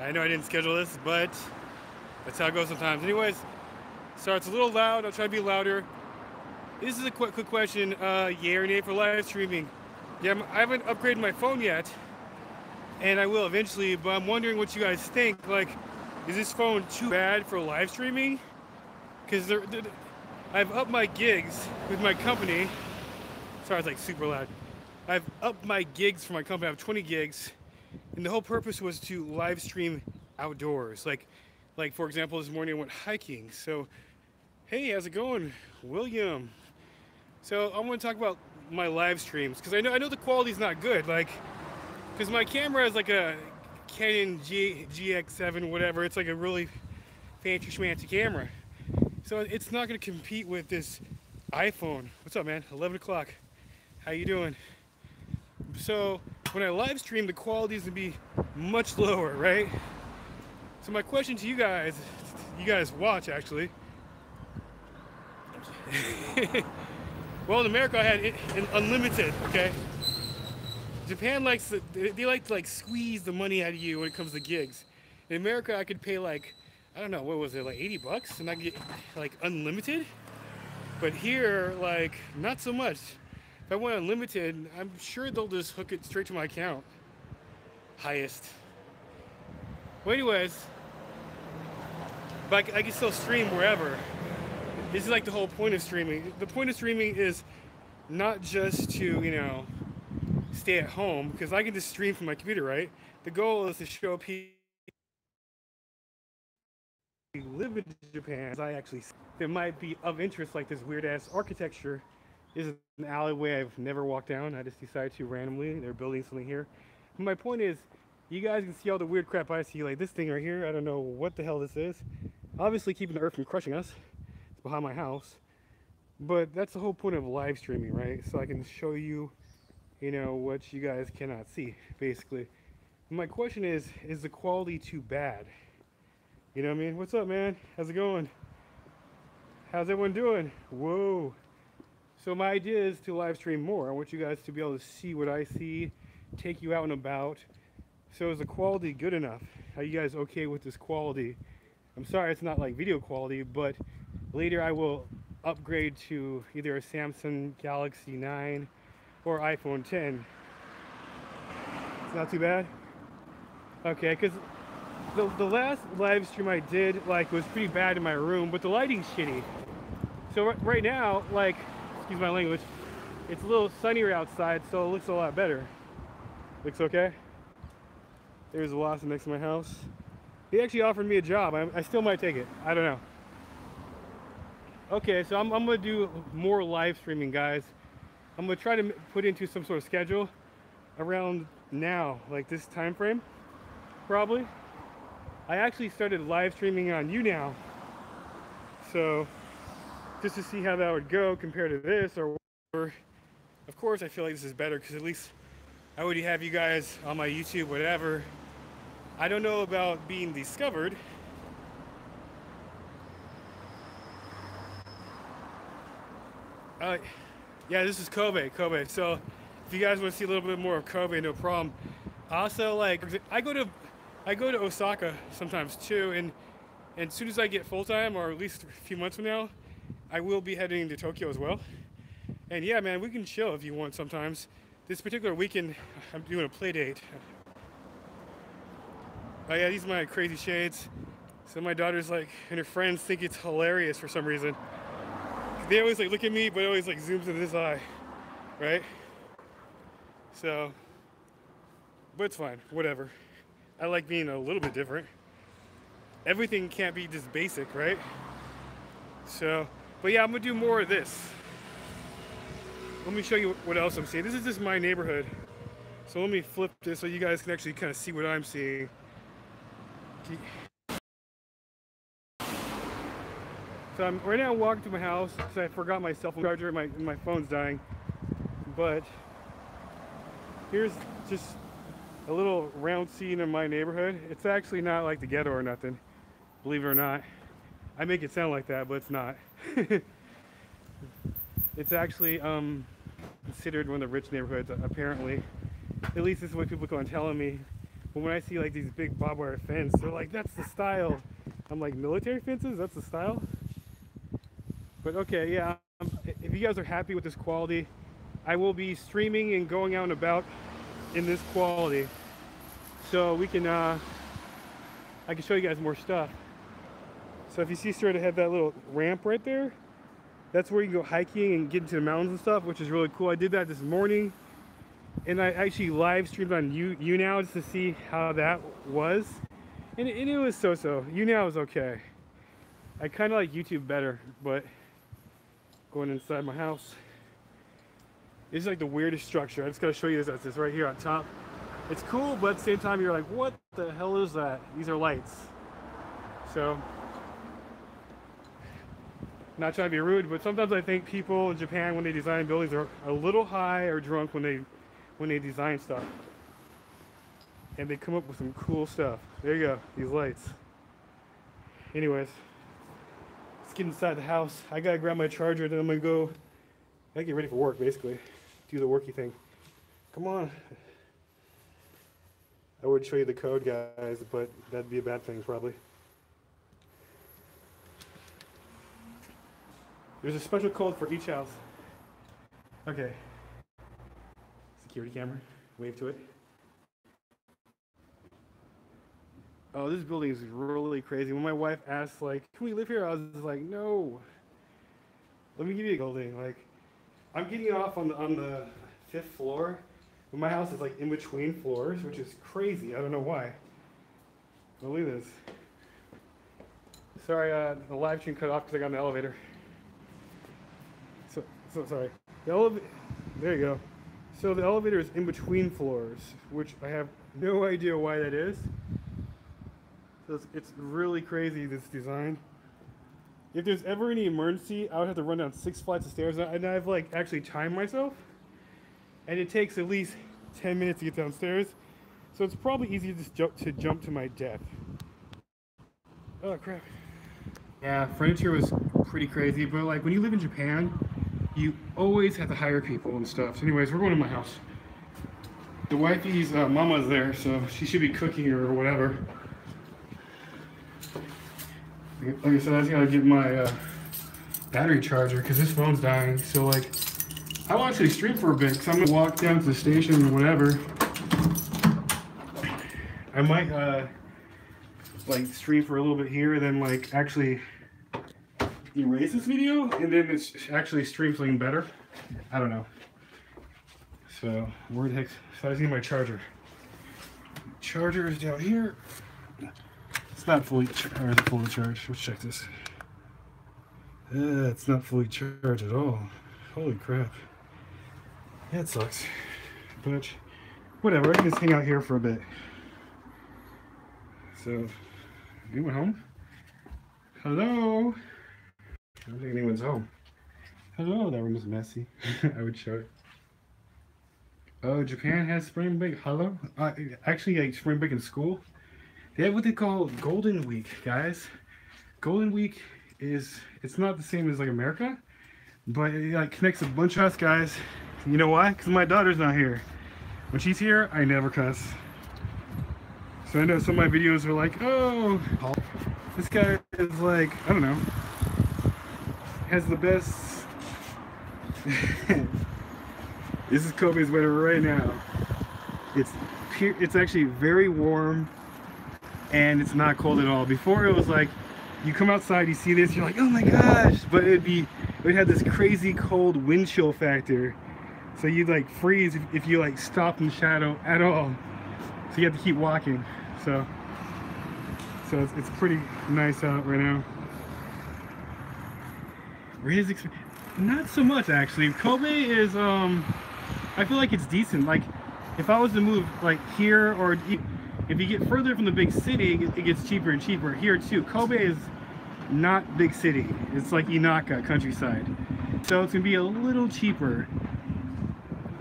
I know I didn't schedule this, but that's how it goes sometimes. Anyways, so it's a little loud. I'll try to be louder. This is a quick question. Yay or nay for live streaming? Yeah, I haven't upgraded my phone yet, and I will eventually. But I'm wondering what you guys think. Like, is this phone too bad for live streaming? Because I've upped my gigs with my company. Sorry, it's like super loud. I've upped my gigs for my company. I have 20 gigs, and the whole purpose was to live stream outdoors. Like for example, this morning I went hiking. So, hey, how's it going, William? So I want to talk about my live streams because I know the quality's not good. Like, because my camera is like a Canon GX7, whatever. It's like a really fancy schmancy camera. So it's not going to compete with this iPhone. What's up, man? 11 o'clock. How you doing? So when I live stream, the quality is going to be much lower, right? So my question to you guys watch actually. Well, in America I had unlimited, okay? Japan they like to like squeeze the money out of you when it comes to gigs. In America I could pay like, I don't know, what was it, like $80 and I could get like unlimited? But here, like, not so much. If I want unlimited, I'm sure they'll just hook it straight to my account. Highest. Well, anyways, but I can still stream wherever. This is like the whole point of streaming. The point of streaming is not just to, stay at home, because I can just stream from my computer, right? The goal is to show people who live in Japan, as I actually see, that might be of interest, like this weird ass architecture. This is an alleyway I've never walked down. I just decided to randomly. They're building something here. But my point is, you guys can see all the weird crap I see, like this thing right here. I don't know what the hell this is. Obviously keeping the earth from crushing us. It's behind my house. But that's the whole point of live streaming, right? So I can show you, what you guys cannot see, basically. My question is the quality too bad? You know what I mean? What's up, man? How's it going? How's everyone doing? Whoa. So my idea is to live stream more. I want you guys to be able to see what I see, take you out and about. So is the quality good enough? Are you guys okay with this quality? I'm sorry it's not like video quality, but later I will upgrade to either a Samsung Galaxy 9 or iPhone 10. It's not too bad? Okay, because the last live stream I did was pretty bad in my room, but the lighting's shitty. So right now, excuse my language, it's a little sunnier outside, so it looks a lot better. Looks okay? There's a Wasp next to my house. He actually offered me a job. I still might take it. I don't know. Okay, so I'm gonna do more live streaming, guys. I'm gonna try to put into some sort of schedule around now, like this time frame, probably. I actually started live streaming on YouNow, so just to see how that would go compared to this or whatever. Of course, I feel like this is better because at least I already have you guys on my YouTube, whatever. I don't know about being discovered. Yeah, this is Kobe. So if you guys want to see a little bit more of Kobe, no problem. Also, I go to Osaka sometimes too, and as soon as I get full time, or at least a few months from now, I will be heading to Tokyo as well. And yeah, man, we can chill if you want sometimes. This particular weekend, I'm doing a play date. Oh yeah, these are my crazy shades. So my daughter's and her friends think it's hilarious for some reason. They always look at me, but it always zooms into this eye, right? So, but it's fine, whatever. I like being a little bit different. Everything can't be just basic, right? So, but yeah, I'm gonna do more of this. Let me show you what else I'm seeing. This is just my neighborhood. So let me flip this so you guys can actually kind of see what I'm seeing. So I'm right now walking to my house because I forgot my cell phone charger and my phone's dying. But here's just a little round scene in my neighborhood. It's actually not like the ghetto or nothing, believe it or not. I make it sound like that, but it's not. It's actually considered one of the rich neighborhoods, apparently. At least this is what people are telling me. But when I see like these big barbed wire fences, they're like, that's the style. I'm like, military fences? That's the style? But okay, yeah. If you guys are happy with this quality, I will be streaming and going out and about in this quality. So we can, I can show you guys more stuff. So if you see straight ahead that little ramp right there, that's where you can go hiking and get into the mountains and stuff, which is really cool. I did that this morning, and I actually live streamed on YouNow just to see how that was, and it was so-so. YouNow was okay. I kind of like YouTube better, but going inside my house, this is like the weirdest structure. I just gotta show you this. This right here on top. It's cool, but at the same time, you're like, what the hell is that? These are lights. So, not trying to be rude, but sometimes I think people in Japan, when they design buildings, are a little high or drunk when they design stuff, and they come up with some cool stuff. There you go, these lights. Anyways, let's get inside the house. I gotta grab my charger, then I'm gonna go. I gotta get ready for work, basically. Do the worky thing. Come on. I would show you the code, guys, but that'd be a bad thing, probably. There's a special code for each house. Okay. Security camera. Wave to it. Oh, this building is really crazy. When my wife asked, like, can we live here? I was just like, no. Let me give you a building. Like, I'm getting off on the 5th floor, but my house is like in between floors, which is crazy. I don't know why. But look at this. Sorry, the live stream cut off because I got in the elevator. So sorry. There you go. So the elevator is in between floors, which I have no idea why that is. So it's really crazy, this design. If there's ever any emergency, I would have to run down 6 flights of stairs, and I've like actually timed myself, and it takes at least 10 minutes to get downstairs. So it's probably easy to jump to my death. Oh crap. Yeah, furniture was pretty crazy, but like when you live in Japan, you always have to hire people and stuff. So anyways, we're going to my house. The wifey's mama's there, so she should be cooking or whatever. Like I said, I just gotta get my battery charger because this phone's dying. So like, I'll actually stream for a bit because I'm gonna walk down to the station or whatever. I might like stream for a little bit here, then like actually erase this video, and then it's actually stream something better. I don't know. So where the heck? So I just need my charger. Charger is down here. It's not fully charged. Let's check this. It's not fully charged at all. Holy crap. That sucks. But whatever, I can just hang out here for a bit. So, anyone home? Hello? I don't think anyone's home. Hello, that room is messy. I would show it. Oh, Japan has spring break. Hello? Actually, like spring break in school. They have what they call Golden Week, guys. Golden Week it's not the same as like America, but it like connects a bunch of us guys. You know why? Because my daughter's not here. When she's here, I never cuss. So I know some of my videos are like, oh, this guy is like, I don't know, has the best. This is Kobe's weather right now. It's actually very warm. And it's not cold at all. Before it was like, you come outside, you see this, you're like, oh my gosh, but it had this crazy cold wind chill factor. So you'd like freeze if you like stopped in the shadow at all. So you have to keep walking. So it's pretty nice out right now. Not so much actually. Kobe is, I feel like it's decent. Like if I was to move like here or if you get further from the big city, it gets cheaper and cheaper. Here too, Kobe is not big city. It's like Inaka, countryside. So it's gonna be a little cheaper.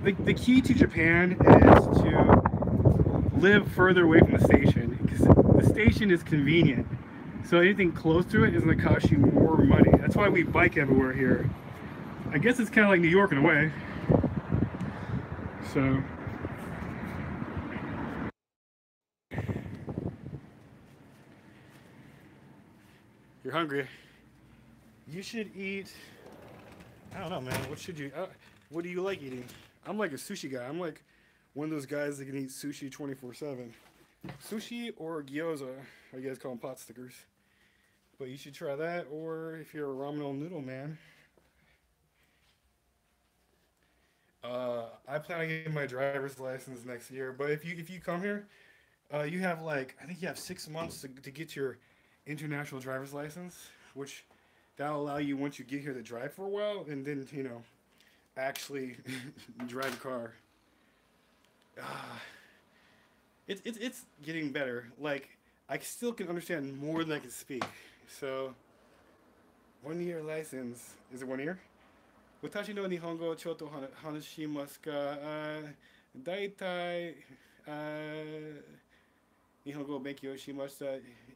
The key to Japan is to live further away from the station, because the station is convenient. So anything close to it is gonna cost you more money. That's why we bike everywhere here. I guess it's kind of like New York in a way. So You're hungry. You should eat. I don't know, man. What should you? What do you like eating? I'm like a sushi guy. I'm like one of those guys that can eat sushi 24/7. Sushi or gyoza. I guess call them pot stickers. But you should try that. Or if you're a ramen noodle man, I plan on getting my driver's license next year. But if you come here, you have like I think you have 6 months to get your international driver's license, which that'll allow you once you get here to drive for a while, and then actually drive a car. Ah, it's getting better. Like I still can understand more than I can speak. So 1 year license is it 1 year? 私の日本語をちょっと話しますかだいたい日本語を勉強しました。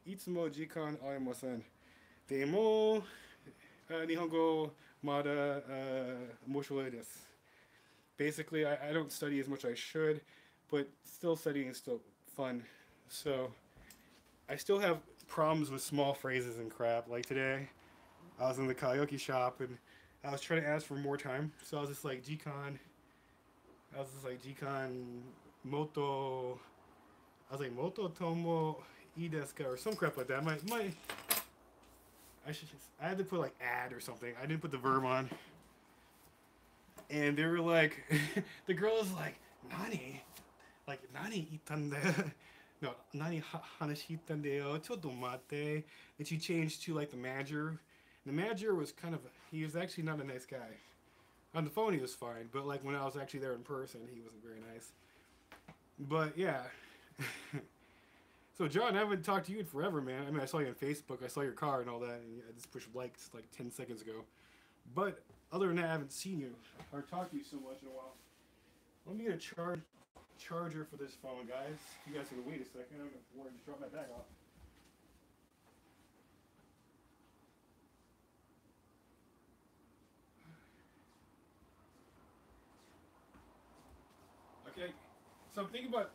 いつも時間ありません。でも、日本語まだ面白いです。Basically, I don't study as much as I should, but still studying is still fun. So, I still have problems with small phrases and crap. Like today, I was in the karaoke shop and I was trying to ask for more time. So I was just like, Gcon. I was just like, Gcon, Moto. I was like, Moto Tomo Ideska or some crap like that. I had to put like ad or something. I didn't put the verb on. And they were like, the girl was like, Nani? Like, Nani itande? No, Nani hanashitande choto mate. And she changed to like the manager. The manager was he was actually not a nice guy. On the phone he was fine, but like when I was actually there in person, he wasn't very nice. But yeah. So John, I haven't talked to you in forever, man. I mean, I saw you on Facebook, I saw your car and all that, and I just pushed likes like 10 seconds ago. But other than that, I haven't seen you or talked to you so much in a while. Let me get a charger for this phone, guys. You guys can wait a second. I'm going to drop my bag off. Okay, so I'm thinking about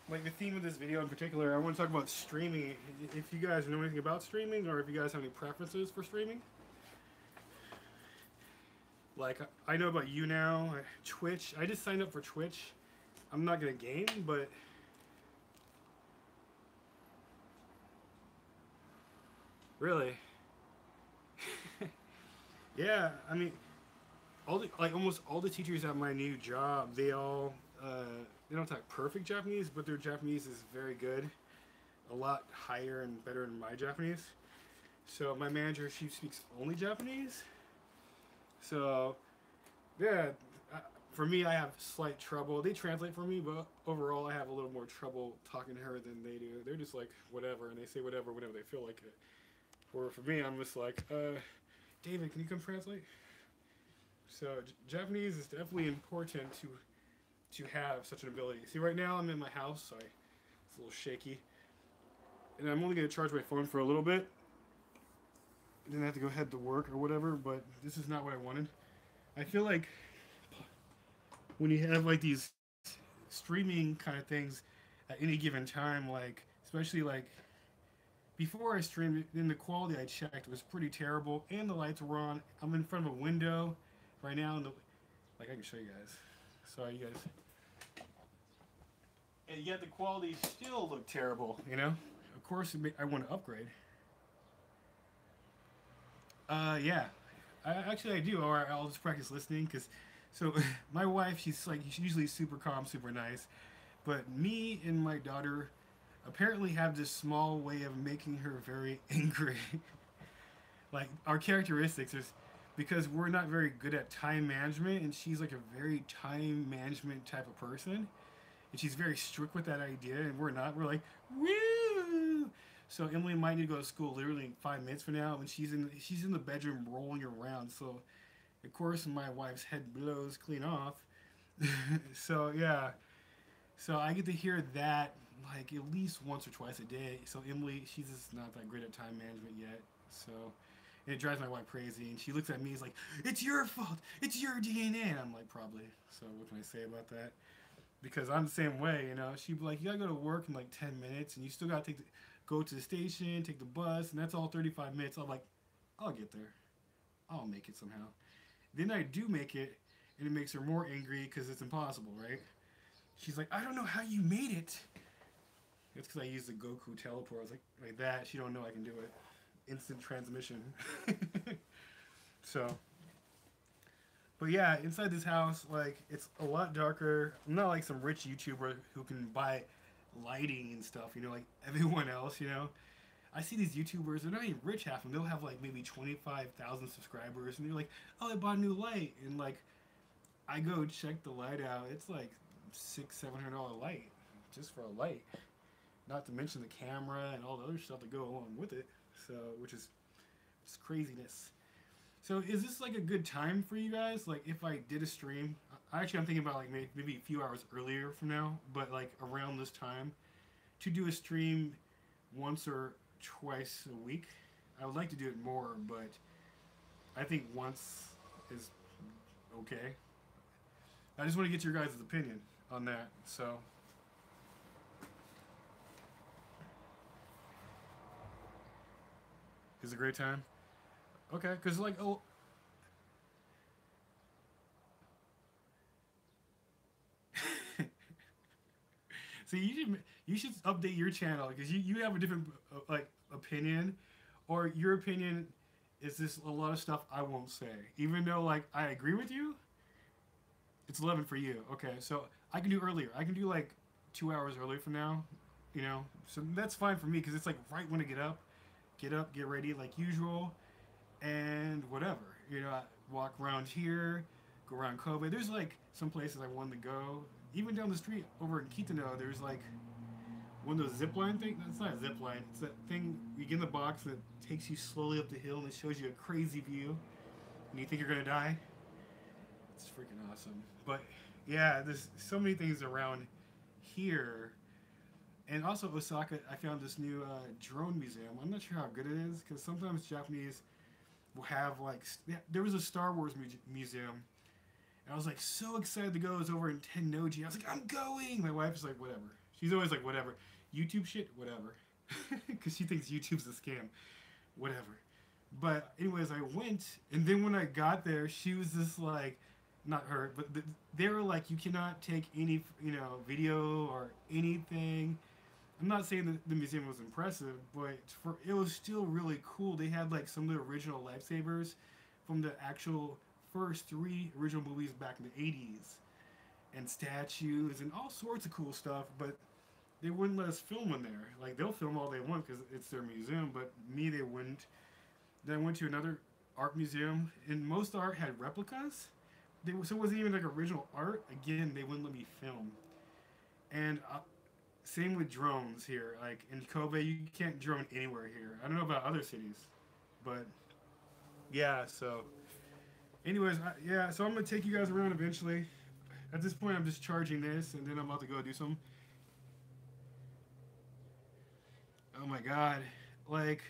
like the theme of this video in particular. I want to talk about streaming. If you guys know anything about streaming, or if you guys have any preferences for streaming. Like I know about you now, Twitch. I just signed up for Twitch. I'm not gonna game, but really, yeah. I mean, almost all the teachers at my new job, they don't talk perfect Japanese, but their Japanese is very good, a lot higher and better than my Japanese. So my manager, she speaks only Japanese. So yeah, for me, I have slight trouble. They translate for me, but overall, I have a little more trouble talking to her than they do. They're just like whatever, and they say whatever whenever they feel like it. Or for me, I'm just like, David, can you come translate? So Japanese is definitely important to have such an ability. See, right now I'm in my house, so it's a little shaky, and I'm only gonna charge my phone for a little bit. Then I have to go head to work or whatever. But this is not what I wanted. I feel like when you have like these streaming kind of things at any given time, like especially like before I streamed, then the quality I checked was pretty terrible, and the lights were on. I'm in front of a window right now, and like I can show you guys. Sorry, you guys. And yet the quality still looked terrible. Of course, I want to upgrade. Yeah. I do. Or I'll just practice listening because, so my wife, she's usually super calm, super nice, but me and my daughter apparently have this small way of making her very angry. Like our characteristics is because we're not very good at time management, and she's like a very time management type of person, and she's very strict with that idea, and we're not. We're like, woo! So Emily might need to go to school literally in 5 minutes from now, and she's in the bedroom rolling around. So, of course, my wife's head blows clean off. So yeah, so I get to hear that like at least once or twice a day. So Emily, she's just not that great at time management yet. So, and it drives my wife crazy, and she looks at me, and like, "It's your fault. It's your DNA." And I'm like, "Probably." So what can I say about that? because I'm the same way. You know, she'd be like, "You gotta go to work in like 10 minutes, and you still gotta go to the station, take the bus, and that's all 35 minutes." I'm like, "I'll get there. I'll make it somehow." Then I do make it, and it makes her more angry because it's impossible, right? She's like, "I don't know how you made it." It's because I used the Goku teleport. I was like that. She don't know I can do it. Instant transmission. So, but yeah, inside this house, like it's a lot darker. I'm not like some rich YouTuber who can buy lighting and stuff. You know, like everyone else. You know, I see these YouTubers. They're not even rich. Half of them. They'll have like maybe 25,000 subscribers, and they're like, "Oh, I bought a new light," and like I go check the light out. It's like $600-700 light just for a light. Not to mention the camera and all the other stuff that go along with it. So, which is just craziness. So, is this like a good time for you guys? Like, if I did a stream, actually, I'm thinking about like maybe a few hours earlier from now, but like around this time, to do a stream once or twice a week. I would like to do it more, but I think once is okay. I just want to get your guys' opinion on that. So, is it a great time? Okay, because like, oh, so you should update your channel because you have a different like opinion, or your opinion is this a lot of stuff I won't say, even though like I agree with you. It's 11 for you. Okay, so I can do earlier. I can do like 2 hours early from now. You know, so that's fine for me because it's like right when I get up, get ready like usual, and whatever. You know, I walk around here, go around Kobe. There's like some places I want to go. Even down the street over in Kitano, there's like one of those zip line things. It's not a zip line. It's that thing you get in the box that takes you slowly up the hill and it shows you a crazy view, and you think you're gonna die. It's freaking awesome. But yeah, there's so many things around here. And also Osaka, I found this new drone museum. I'm not sure how good it is because sometimes Japanese will have like yeah, there was a Star Wars museum, and I was like so excited to go. It was over in Tennoji. I was like, I'm going. My wife is like, whatever. She's always like, whatever. YouTube shit, whatever, because she thinks YouTube's a scam, whatever. But anyways, I went, and then when I got there, she was just like, not her, but they were like, you cannot take any video or anything. I'm not saying that the museum was impressive, but it was still really cool. They had like some of the original lifesavers from the actual first three original movies back in the 80s, and statues and all sorts of cool stuff. But they wouldn't let us film in there. Like they'll film all they want because it's their museum, but me they wouldn't. Then I went to another art museum, and most art had replicas. So it wasn't even like original art. Again, they wouldn't let me film. And same with drones here. Like in Kobe, you can't drone anywhere here. I don't know about other cities, but yeah. So, anyways, yeah. So I'm gonna take you guys around eventually. At this point, I'm just charging this, and then I'm about to go do some. Oh my god, like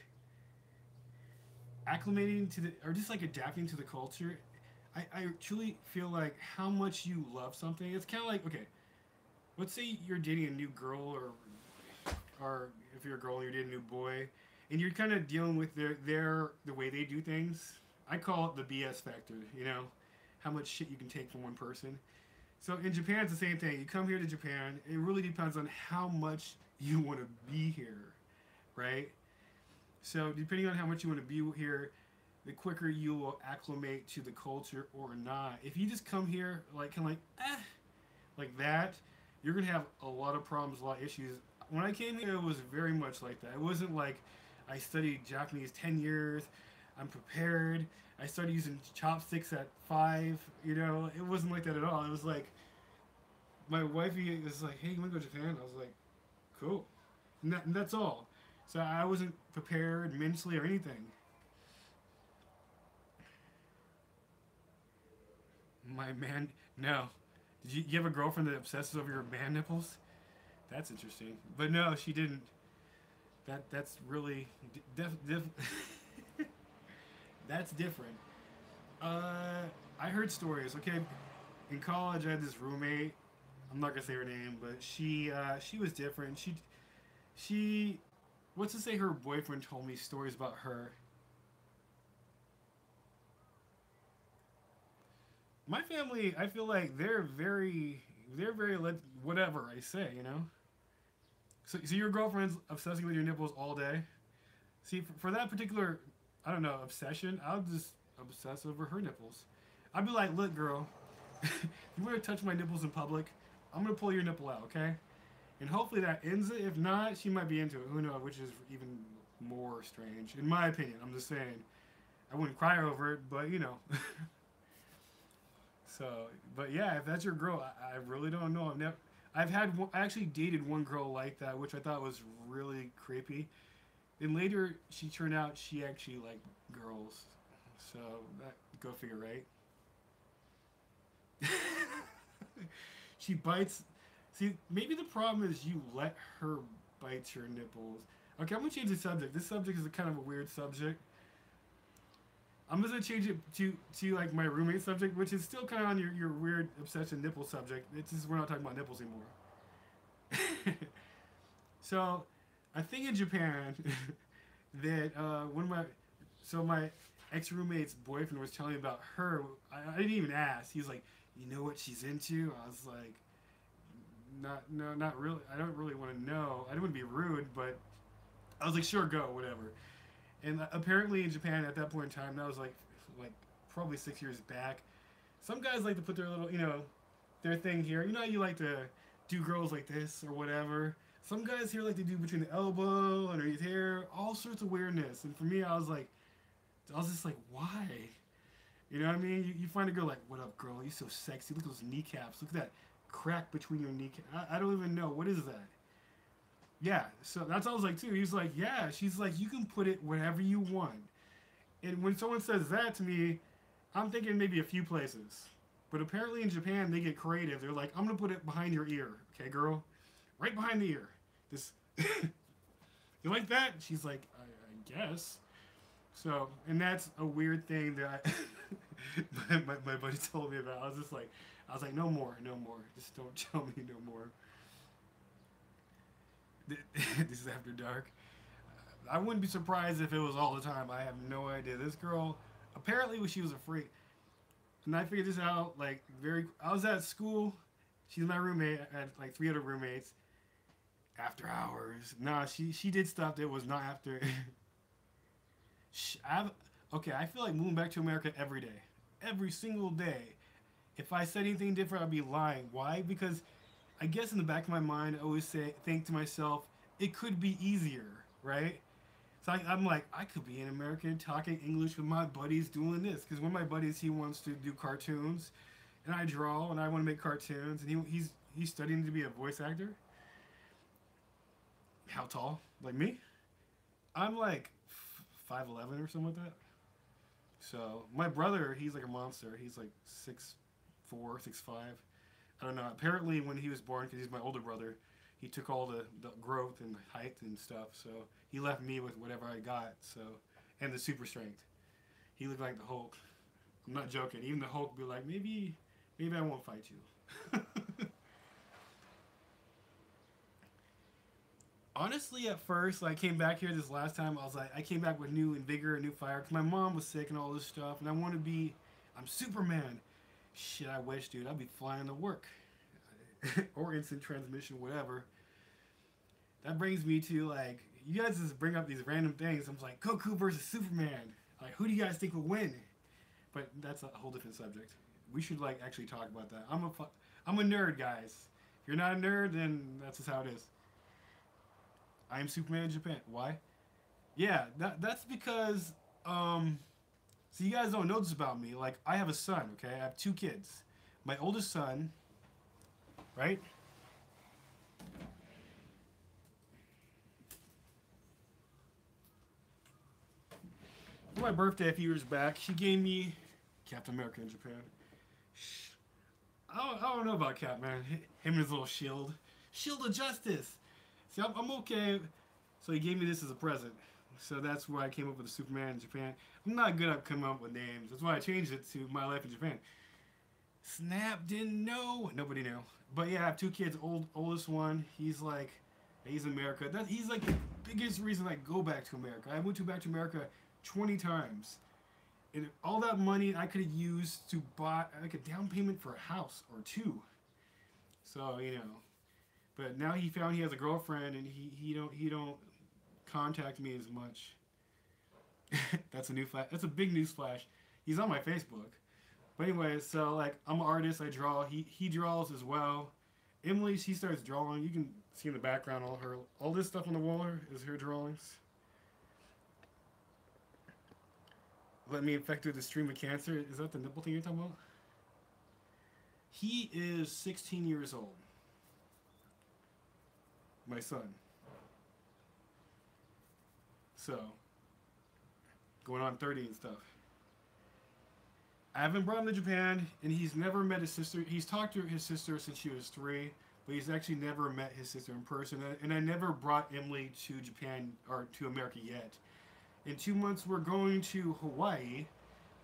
acclimating to the or just like adapting to the culture. I truly feel like how much you love something. It's kind of like okay, let's say you're dating a new girl or if you're a girl and you're dating a new boy, and you're kind of dealing with their the way they do things. I call it the BS factor. You know, how much shit you can take from one person. So in Japan, it's the same thing. You come here to Japan. It really depends on how much you want to be here, right? So depending on how much you want to be here, the quicker you will acclimate to the culture or not. If you just come here like kind of like that, you're gonna have a lot of problems, a lot of issues. When I came here, it was very much like that. It wasn't like I studied Japanese 10 years. I'm prepared. I started using chopsticks at 5. You know, it wasn't like that at all. It was like my wifey was like, "Hey, you want to go to Japan?" I was like, "Cool," and that's all. So I wasn't prepared mentally or anything. My man, no. Did you have a girlfriend that obsesses over your man nipples? That's interesting. But no, she didn't. That's really that's different. I heard stories. Okay, in college I had this roommate. I'm not gonna say her name, but she was different. She what's to say her boyfriend told me stories about her. My family, I feel like they're very whatever I say, you know. So your girlfriend's obsessing with your nipples all day. See, for that particular, I don't know, obsession, I'll just obsess over her nipples. I'd be like, look, girl, you want to touch my nipples in public? I'm gonna pull your nipple out, okay? And hopefully that ends it. If not, she might be into it. Who knows? Which is even more strange, in my opinion. I'm just saying. I wouldn't cry over it, but you know. So, but yeah, if that's your girl, I really don't know. I actually dated one girl like that, which I thought was really creepy. And later, she turned out she actually liked girls. So that go figure, right? She bites. See, maybe the problem is you let her bite your nipples. Okay, I'm gonna change the subject. This subject is a kind of a weird subject. I'm just gonna change it to like my roommate subject, which is still kind of on your weird obsession nipple subject. It's just we're not talking about nipples anymore. So, I think in Japan that one of my ex roommate's boyfriend was telling me about her. I didn't even ask. He was like, you know what she's into? I was like, not really. I don't really want to know. I don't want to be rude, but I was like, sure, go, whatever. And apparently in Japan at that point in time, that was like probably 6 years back. Some guys like to put their little, their thing here. You know how you like to do girls like this or whatever. Some guys here like to do between the elbow, underneath hair, all sorts of weirdness. And for me, I was just like, why? You know what I mean? You find a girl like, what up, girl? You so sexy. Look at those kneecaps. Look at that crack between your kneecaps. I don't even know. What is that? Yeah, so that's what I was like too. He's like, yeah. She's like, you can put it wherever you want. And when someone says that to me, I'm thinking maybe a few places. But apparently in Japan, they get creative. They're like, I'm gonna put it behind your ear, okay, girl, right behind the ear. This, you like that? She's like, I guess. So, and that's a weird thing that my buddy told me about. I was like, no more, no more. Just don't tell me no more. This is after dark. I wouldn't be surprised if it was all the time. I have no idea. This girl, apparently, she was a freak, and I figured this out like very. I was at school. She's my roommate. I had like three other roommates. After hours, nah, she did stuff that was not after. Okay, I feel like moving back to America every day, every single day. If I said anything different, I'd be lying. Why? Because I guess in the back of my mind, I always think to myself, it could be easier, right? So I'm like, I could be an American talking English with my buddies doing this. Because one of my buddies, he wants to do cartoons, and I draw, and I want to make cartoons, and he's studying to be a voice actor. How tall? Like me? I'm like 5'11" or something like that. So my brother, he's like a monster. He's like 6'4", 6'5". I don't know. Apparently, when he was born, because he's my older brother, he took all the growth and height and stuff. So he left me with whatever I got. So and the super strength. He looked like the Hulk. I'm not joking. Even the Hulk would be like, maybe I won't fight you. Honestly, at first, like, I came back here this last time. I was like, I came back with new vigor and new fire because my mom was sick and all this stuff, and I want to be. I'm Superman. Shit, I wish, dude. I'd be flying to work. Or instant transmission, whatever. That brings me to, like, you guys just bring up these random things. I'm like, Goku versus Superman. Like, who do you guys think will win? But that's a whole different subject. We should, like, actually talk about that. I'm a nerd, guys. If you're not a nerd, then that's just how it is. I am Superman in Japan. Why? Yeah, that's because, so you guys don't know this about me. Like, I have a son, okay? I have two kids. My oldest son, right? For my birthday a few years back, she gave me Captain America in Japan. I don't know about Cap, man. Him and his little shield. Shield of Justice. See, I'm okay. So he gave me this as a present. So that's why I came up with the Superman in Japan. I'm not good at coming up with names. That's why I changed it to My Life in Japan. Snap didn't know. Nobody knew. But yeah, I have two kids. Oldest one, he's in America. He's like the biggest reason I go back to America. I went back to America 20 times. And all that money I could have used to buy like a down payment for a house or two. So, but now he found he has a girlfriend and he don't contact me as much. That's a new flash. That's a big news flash. He's on my Facebook. But anyway, so like I'm an artist. I draw. He draws as well. Emily, she starts drawing. You can see in the background all this stuff on the wall is her drawings. Let me infected the stream of cancer. Is that the nipple thing you're talking about? He is 16 years old. My son. So, going on 30 and stuff. I haven't brought him to Japan, and he's never met his sister. He's talked to his sister since she was 3, but he's actually never met his sister in person. And I never brought Emily to Japan or to America yet. In 2 months, we're going to Hawaii.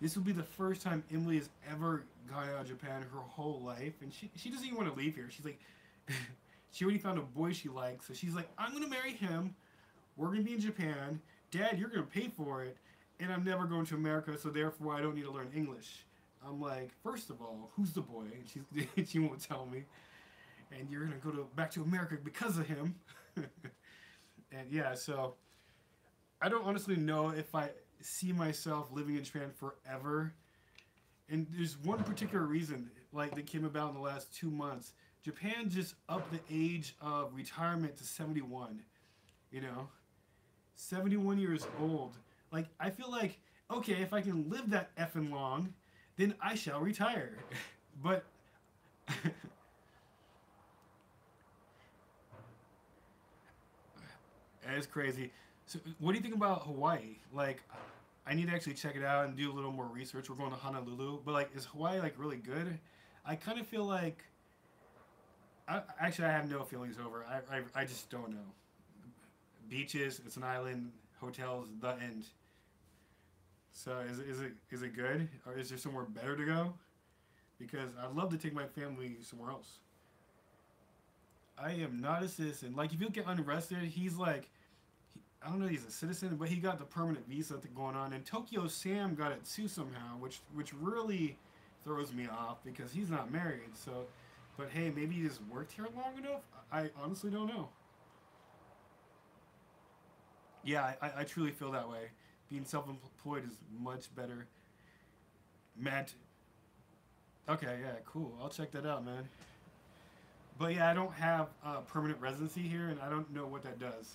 This will be the first time Emily has ever gone out of Japan her whole life, and she doesn't even want to leave here. She's like, she already found a boy she likes, so she's like, I'm gonna marry him. We're gonna be in Japan. Dad, you're gonna pay for it, and I'm never going to America, so therefore I don't need to learn English. I'm like, first of all, who's the boy? And she won't tell me. And you're gonna go back to America because of him. And yeah, so I don't honestly know if I see myself living in Japan forever. And there's one particular reason, like that came about in the last 2 months. Japan just upped the age of retirement to 71. 71 years old. Like I feel like, okay, if I can live that effing long, then I shall retire. But it's crazy. So, what do you think about Hawaii? Like, I need to actually check it out and do a little more research. We're going to Honolulu, but like, is Hawaii like really good? I kind of feel like, actually, I have no feelings over. I just don't know. Beaches, it's an island. Hotels, the end. So is it good, or is there somewhere better to go? Because I'd love to take my family somewhere else. I am not a citizen. Like, if you get unarrested, he's like, I don't know, he's a citizen, but he got the permanent visa thing going on, and Tokyo Sam got it too somehow, which really throws me off because he's not married. So, but hey, maybe he just worked here long enough. I honestly don't know. Yeah, I truly feel that way. Being self-employed is much better. Matt. Okay, yeah, cool. I'll check that out, man. But yeah, I don't have permanent residency here, and I don't know what that does.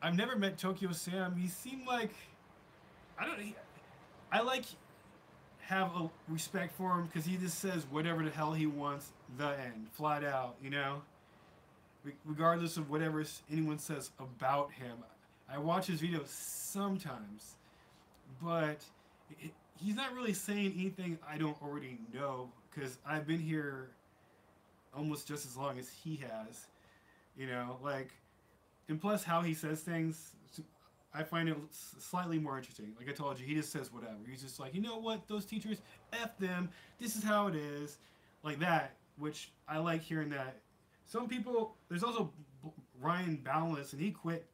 I've never met Tokyo Sam. He seemed like I don't. I like have a respect for him because he just says whatever the hell he wants. The end, flat out. Regardless of whatever anyone says about him. I watch his videos sometimes, but he's not really saying anything I don't already know because I've been here almost just as long as he has. Like, and plus how he says things, I find it slightly more interesting. Like I told you, he just says whatever. He's just like, you know what, those teachers, F them, this is how it is. Like that, which I like hearing that. Some people, there's also Ryan Boundless, and he quit.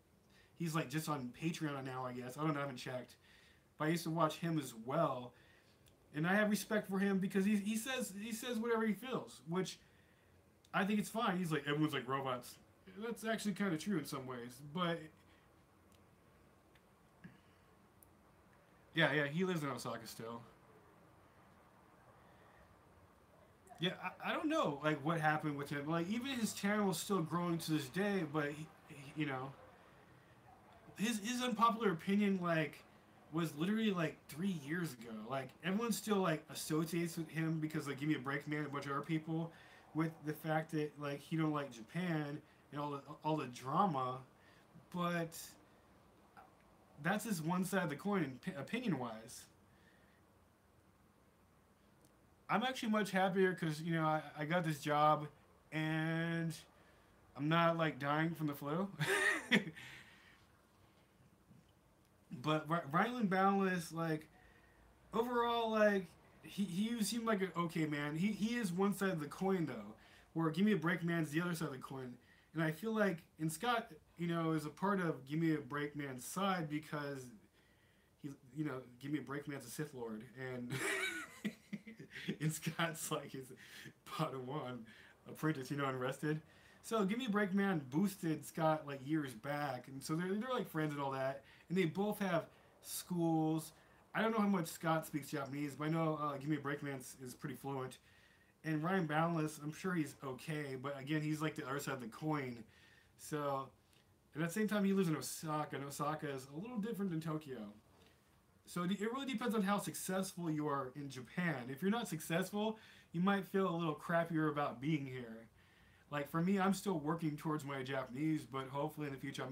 He's like just on Patreon now, I guess. I don't know, I haven't checked. But I used to watch him as well. And I have respect for him because he says whatever he feels, which I think it's fine. He's like, everyone's like robots. That's actually kind of true in some ways. But yeah, he lives in Osaka still. Yeah, I don't know, like, what happened with him. Like, even his channel is still growing to this day, but, his unpopular opinion, like, was literally, like, 3 years ago. Like, everyone still, like, associates with him because, like, Give Me a Break Man and a bunch of other people with the fact that, like, he don't like Japan and all the drama, but that's just one side of the coin, opinion-wise. I'm actually much happier because I got this job, and I'm not like dying from the flu. But Ryland Boundless, like overall, like he seemed like an okay man. He is one side of the coin though, where Give Me a Break Man's the other side of the coin. And I feel like and Scott, is a part of Give Me a Break Man's side because he's Give Me a Break Man's a Sith Lord and and Scott's like his Padawan apprentice, unrested. So Give Me a Break Man boosted Scott like years back, and so they're like friends and all that, and they both have schools. I don't know how much Scott speaks Japanese, but I know Give Me a Break Man is pretty fluent. And Ryan Boundless, I'm sure he's okay, but again, he's like the other side of the coin. So, and at the same time, he lives in Osaka, and Osaka is a little different than Tokyo. So it really depends on how successful you are in Japan. If you're not successful, you might feel a little crappier about being here. Like for me, I'm still working towards my Japanese, but hopefully in the future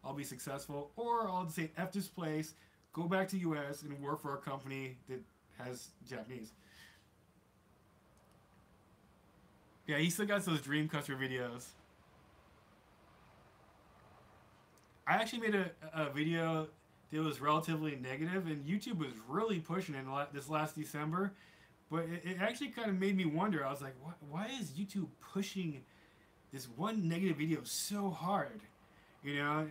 I'll be successful, or I'll say F this place, go back to U.S. and work for a company that has Japanese. Yeah, he still got those Dreamcatcher videos. I actually made a video that was relatively negative, and YouTube was really pushing it this last December. But it actually kind of made me wonder. I was like, why is YouTube pushing this one negative video so hard? And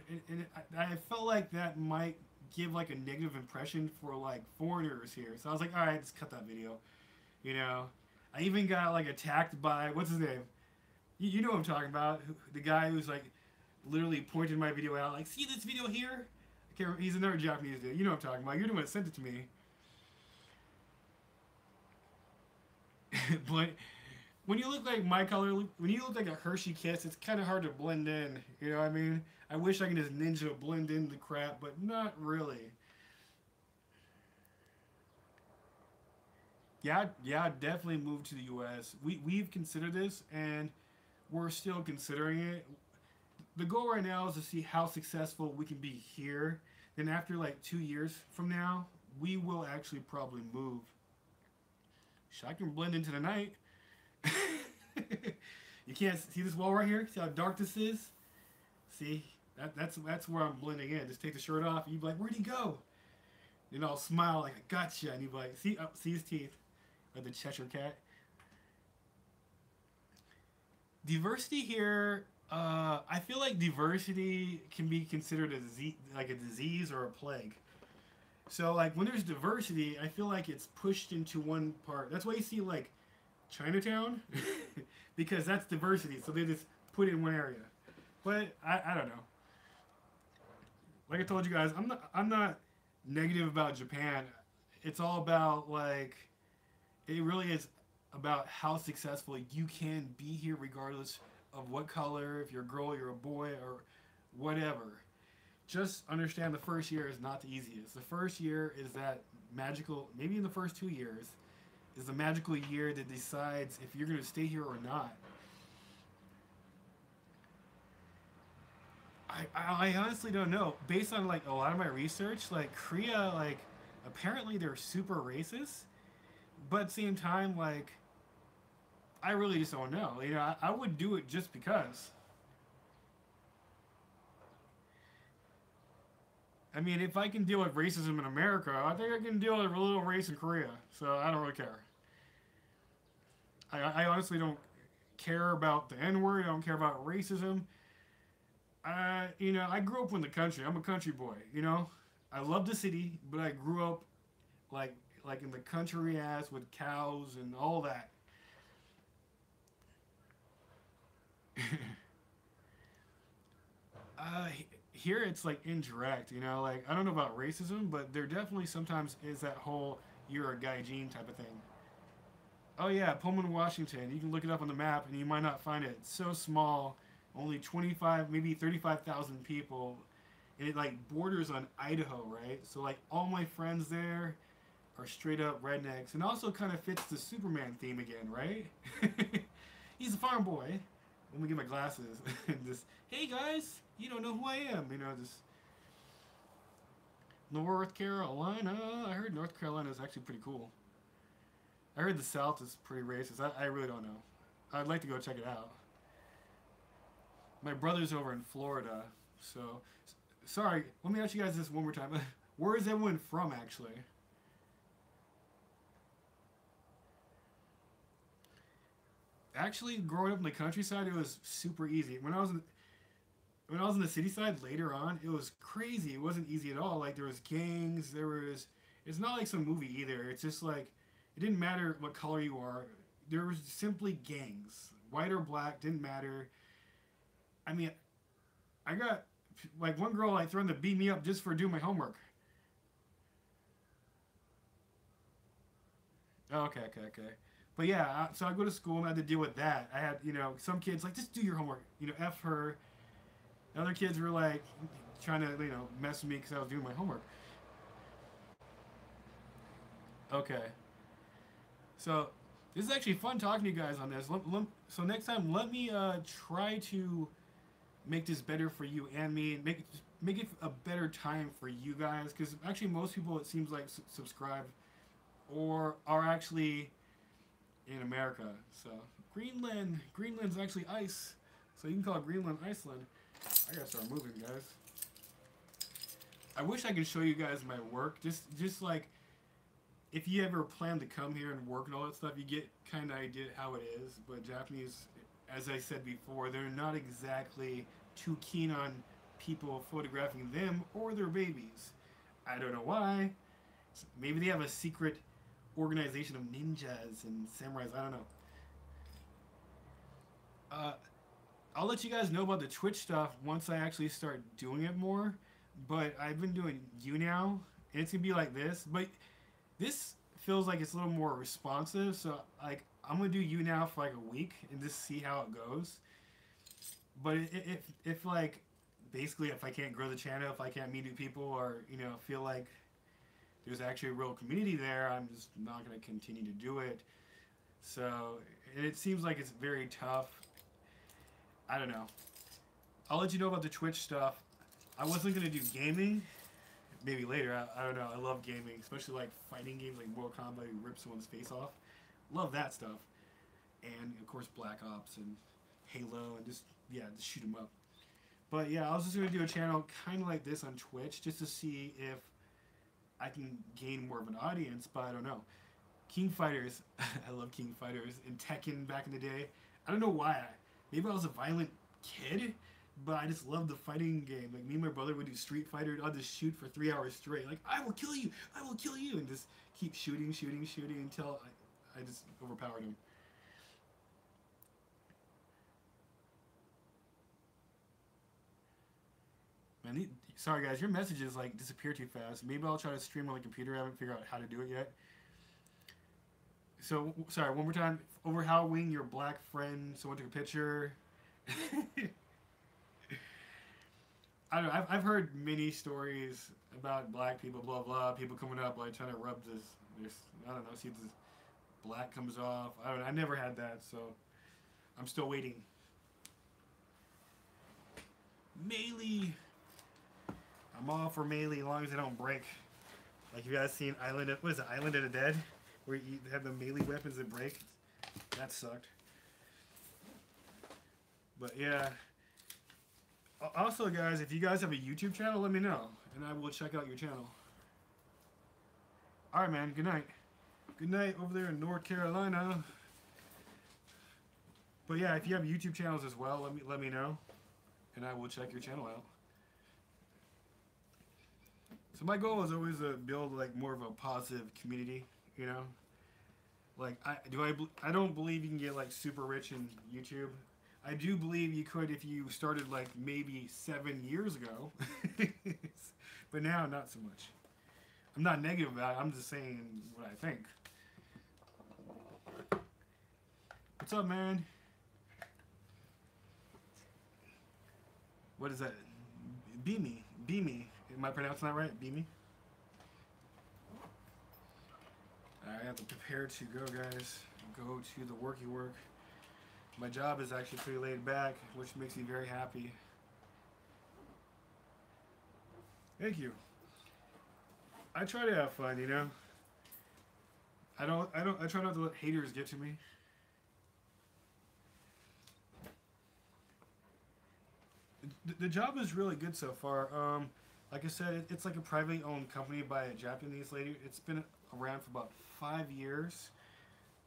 I felt like that might give like a negative impression for like foreigners here. So I was like, all right, let's cut that video. You know, I even got like attacked by what's his name? You know what I'm talking about? The guy who's like literally pointed my video out, like, see this video here? I can't remember. He's another Japanese dude. You know what I'm talking about? You're the one that sent it to me. But when you look like my color, when you look like a Hershey Kiss, it's kind of hard to blend in. You know what I mean? I wish I could just ninja blend in the crap, but not really. Yeah, definitely move to the U.S. We've considered this, and we're still considering it. The goal right now is to see how successful we can be here. Then after like 2 years from now, we will actually probably move. I can blend into the night. You can't see this wall right here. See how dark this is? See, that's where I'm blending in. Just take the shirt off, and you'd be like, "Where'd he go?" And I'll smile like, "I gotcha," and you'd be like, "See, see his teeth." Like the Cheshire Cat. Diversity here, I feel like diversity can be considered like a disease or a plague. So like when there's diversity, I feel like it's pushed into one part. That's why you see like Chinatown, because that's diversity. So they just put it in one area. But I don't know. Like I told you guys, I'm not negative about Japan. It's all about like it really is about how successful you can be here regardless of what color, if you're a girl, you're a boy, or whatever. Just understand the first year is not the easiest. The first year is that magical, maybe in the first 2 years, is the magical year that decides if you're going to stay here or not. I honestly don't know. Based on like a lot of my research, like Korea, like apparently they're super racist, but at the same time, like I really just don't know. I would do it just because. I mean, if I can deal with racism in America, I think I can deal with a little race in Korea. So I don't really care. I honestly don't care about the N word. I don't care about racism. I grew up in the country. I'm a country boy. I love the city, but I grew up like in the country ass with cows and all that. uh, Here it's like indirect. Like I don't know about racism, but there definitely sometimes is that whole "you're a gaijin" type of thing. Oh yeah, Pullman, Washington. You can look it up on the map, and you might not find it. It's so small, only 25, maybe 35,000 people, and it like borders on Idaho, right? So like all my friends there are straight up rednecks, and also kind of fits the Superman theme again, right? He's a farm boy. Let me get my glasses and just, hey guys, you don't know who I am, just North Carolina. I heard North Carolina is actually pretty cool. I heard the South is pretty racist. I really don't know. I'd like to go check it out. My brother's over in Florida, so sorry. Let me ask you guys this one more time. Where is everyone from, actually? Actually, growing up in the countryside, it was super easy. When I was in the city side later on, it was crazy. It wasn't easy at all. Like there was gangs, there was. It's not like some movie either. It's just like it didn't matter what color you are. There was simply gangs, white or black, didn't matter. I mean, I got like one girl like threatened to beat me up just for doing my homework. Oh, okay, okay, okay. But yeah, so I go to school and I had to deal with that. I had, some kids like, just do your homework. F her. Other kids were like trying to, mess with me because I was doing my homework. Okay. So this is actually fun talking to you guys on this. So next time, let me try to make this better for you and me. Make it a better time for you guys because actually most people it seems like subscribe or are actually in America. So Greenland's actually ice. So you can call Greenland Iceland. I gotta start moving, guys. I wish I could show you guys my work. Just like if you ever plan to come here and work and all that stuff, you get kind of idea how it is. But Japanese, as I said before, they're not exactly too keen on people photographing them or their babies. I don't know why. Maybe they have a secret organization of ninjas and samurais. I don't know. Uh, I'll let you guys know about the Twitch stuff once I actually start doing it more. But I've been doing YouNow, and it's gonna be like this. But this feels like it's a little more responsive. So like I'm gonna do YouNow for like a week and just see how it goes. But if like basically if I can't grow the channel, if I can't meet new people, or feel like there's actually a real community there, I'm just not gonna continue to do it. So it seems like it's very tough. I don't know. I'll let you know about the Twitch stuff. I wasn't gonna do gaming. Maybe later. I don't know. I love gaming, especially like fighting games like Mortal Kombat. You rip someone's face off. Love that stuff. And of course Black Ops and Halo and just shoot them up. But yeah, I was just gonna do a channel kind of like this on Twitch just to see if I can gain more of an audience. But I don't know. King Fighters. I love King Fighters and Tekken back in the day. I don't know why. Maybe I was a violent kid, but I just loved the fighting game. Like me and my brother would do Street Fighter. I'd just shoot for 3 hours straight. Like I will kill you, and just keep shooting until I just overpowered him. Man, sorry guys, your messages like disappear too fast. Maybe I'll try to stream on the computer. I haven't figured out how to do it yet. So sorry, one more time. Over Halloween, your black friend, someone took a picture. I don't know. I've heard many stories about black people, blah blah. People coming up like trying to rub this. I don't know. See if this black comes off. I don't know. I never had that, so I'm still waiting. Melee. I'm all for melee as long as they don't break. Like you guys seen Island of, what is it, Island of the Dead? Where you have the melee weapons that break. That sucked. But yeah. Also guys, if you guys have a YouTube channel, let me know. And I will check out your channel. Alright man, good night. Good night over there in North Carolina. But yeah, if you have YouTube channels as well, let me know. And I will check your channel out. So my goal is always to build like more of a positive community, Like I don't believe you can get like super rich in YouTube. I do believe you could if you started like maybe 7 years ago. But now not so much. I'm not negative about it, I'm just saying what I think. What's up, man? What is that? Beamy. Am I pronouncing that right? Beamy? I have to prepare to go, guys. Go to the worky work. My job is actually pretty laid back, which makes me very happy. Thank you. I try to have fun, I try not to let haters get to me. The job is really good so far. Like I said, it's like a privately owned company by a Japanese lady. It's been around for about 5 years,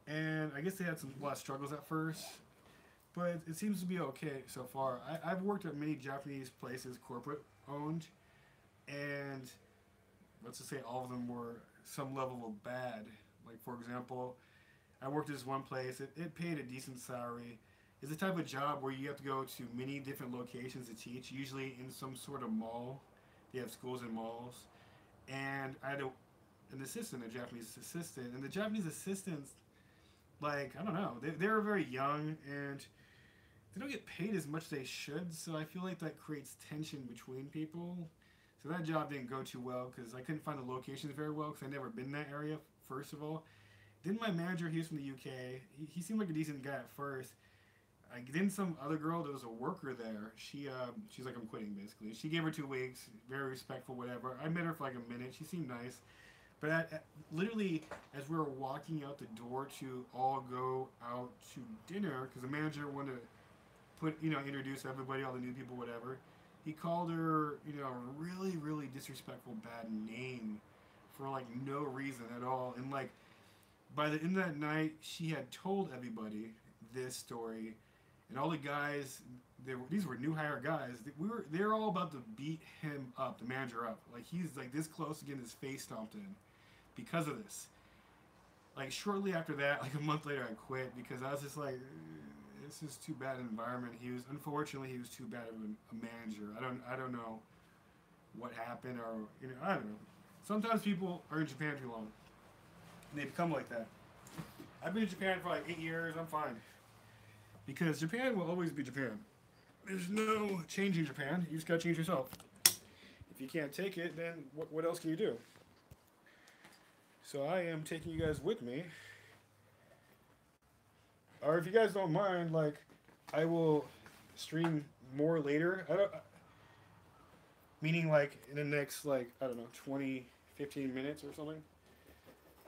and I guess they had a lot of struggles at first, but it seems to be okay so far. I've worked at many Japanese places, corporate owned, and let's just say all of them were some level of bad. Like, for example, I worked at this one place, it paid a decent salary. It's the type of job where you have to go to many different locations to teach, usually in some sort of mall. They have schools and malls. And I had an assistant, a Japanese assistant, and the Japanese assistants, like, I don't know, they're very young and they don't get paid as much as they should, so I feel like that creates tension between people. So that job didn't go too well because I couldn't find the locations very well because I never been in that area, first of all. Then my manager, he was from the UK. He seemed like a decent guy at first. Then some other girl that was a worker there. She's like, I'm quitting basically. She gave her 2 weeks, very respectful, whatever. I met her for like a minute. She seemed nice, but literally as we were walking out the door to all go out to dinner, because the manager wanted to introduce everybody, all the new people, whatever. He called her, a really, really disrespectful, bad name for like no reason at all. And like by the end of that night, she had told everybody this story, and all the guys, these were new hire guys. They're all about to beat him up, the manager up. Like he's like this close to getting his face stomped in because of this. Like shortly after that, like a month later, I quit because I was just like, this is too bad an environment. Unfortunately he was too bad of a manager. I don't know what happened, or I don't know. Sometimes people are in Japan too long and they become like that. I've been in Japan for like 8 years. I'm fine because Japan will always be Japan. There's no changing Japan. You just gotta change yourself. If you can't take it, then what else can you do? So I am taking you guys with me. Or if you guys don't mind, like, I will stream more later. I don't, meaning like in the next, like, I don't know, 20, 15 minutes or something.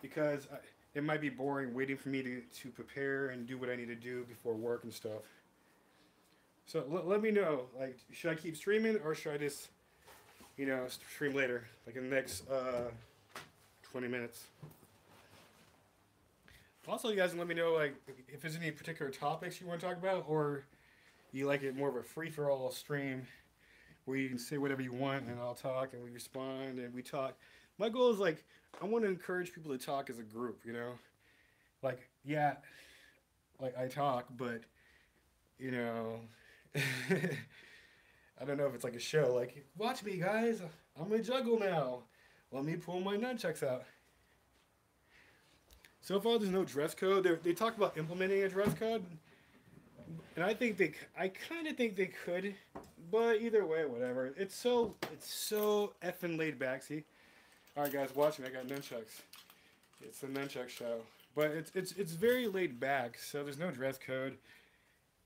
Because it might be boring waiting for me to prepare and do what I need to do before work and stuff. So let me know, like, should I keep streaming or should I just, stream later, like in the next 20 minutes? Also, you guys can let me know, like, if there's any particular topics you want to talk about, or you like it more of a free-for-all stream where you can say whatever you want and I'll talk and we respond and we talk. My goal is, like, I want to encourage people to talk as a group, Like, yeah, like, I talk, but, I don't know if it's like a show. Like, watch me, guys. I'm going to juggle now. Let me pull my nunchucks out. So far, there's no dress code. They talk about implementing a dress code, and I kind of think they could, but either way, whatever. It's so effing laid back. See, all right, guys, watch me. I got nunchucks. It's the nunchuck show, but it's very laid back. So there's no dress code.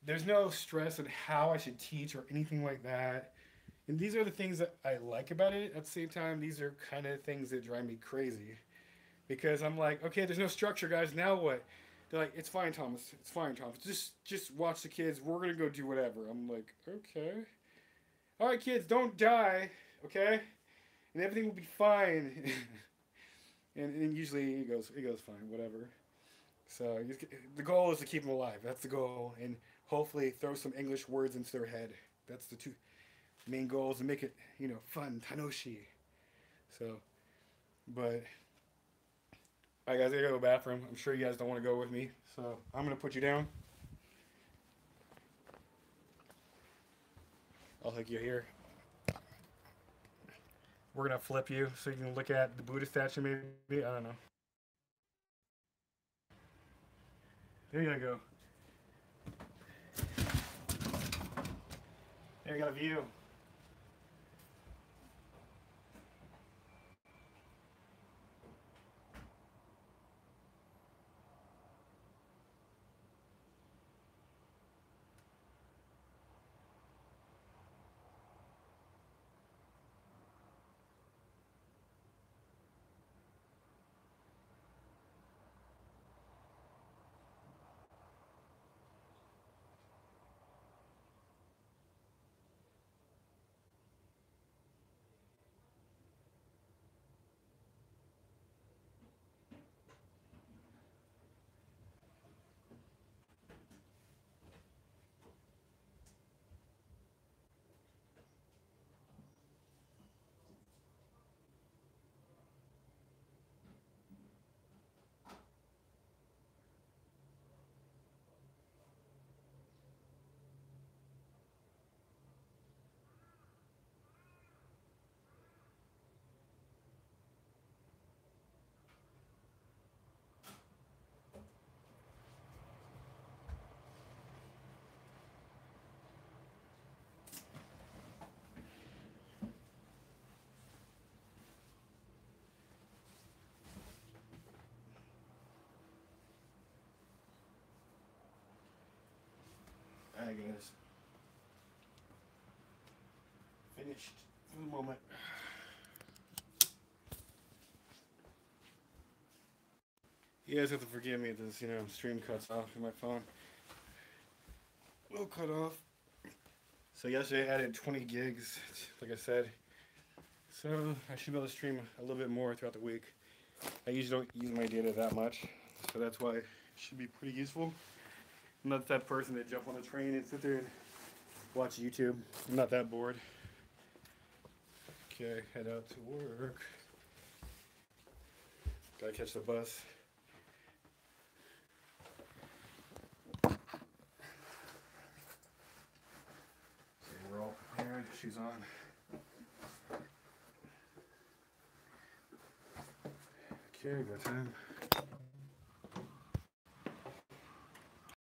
There's no stress on how I should teach or anything like that. And these are the things that I like about it. At the same time, these are kind of things that drive me crazy. Because I'm like, okay, there's no structure, guys. Now what? They're like, it's fine, Thomas. It's fine, Thomas. Just watch the kids. We're gonna go do whatever. I'm like, okay. All right, kids, don't die, okay? And everything will be fine. and usually it goes fine, whatever. So the goal is to keep them alive. That's the goal, and hopefully throw some English words into their head. That's the two main goals, and make it fun, tanoshi. So, but. Alright guys, I gotta go to the bathroom. I'm sure you guys don't want to go with me, so I'm gonna put you down. I'll hook you here. We're gonna flip you so you can look at the Buddha statue maybe. I don't know. There you go. There you got a view. finished for the moment. You guys have to forgive me if this, stream cuts off in my phone. Will cut off. So yesterday I added 20 gigs, like I said. So I should be able to stream a little bit more throughout the week. I usually don't use my data that much, so that's why it should be pretty useful. I'm not that person to jump on a train and sit there and watch YouTube. I'm not that bored. Okay, head out to work. Gotta catch the bus. Okay, we're all prepared. Shoes on. Okay, got time.